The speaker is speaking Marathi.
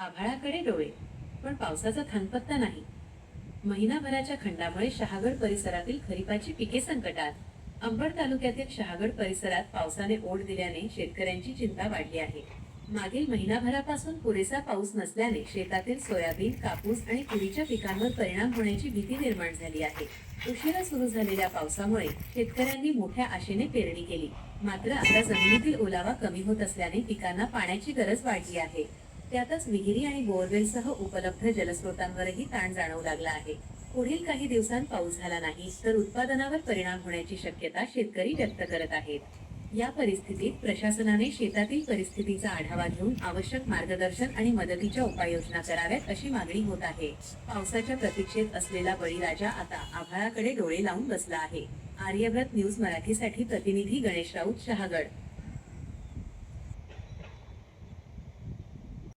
आभाळाकडे डोळे, पण पावसाचा थांगपत्ता नाही. महिनाभराच्या खंडामुळे शहागड परिसरातील खरीपाची पिके संकटात. अंबड तालुक्यातील शहागड परिसरात पावसाने ओढ दिल्याने शेतकऱ्यांची चिंता वाढली आहे. मागील महिनाभरापासून पुरेसा पाऊस नसल्याने शेतातील सोयाबीन, कापूस आणि तुरीच्या पिकांवर परिणाम होण्याची भीती निर्माण झाली आहे. उशिरा सुरू झालेल्या पावसामुळे शेतकऱ्यांनी मोठ्या आशेने पेरणी केली. मात्र आता जमिनीतील ओलावा कमी होत असल्याने पिकांना पाण्याची गरज वाढली आहे. त्यातच विहिरी आणि बोअरवेलसह उपलब्ध जलस्रोतांवरही ताण जाणवू लागला आहे. पुढील काही दिवसांत पाऊस झाला नाही तर उत्पादनावर परिणाम होण्याची शक्यता शेतकरी व्यक्त करत आहेत. या परिस्थितीत प्रशासनाने शेतातील परिस्थितीचा आढावा घेऊन आवश्यक मार्गदर्शन आणि मदतीच्या उपाययोजना कराव्यात अशी मागणी होत आहे. पावसाच्या प्रतीक्षेत असलेला बळीराजा आता आभाळाकडे डोळे लावून बसला आहे. आर्यव्रत न्यूज मराठीसाठी प्रतिनिधी गणेश राऊत, शहागड.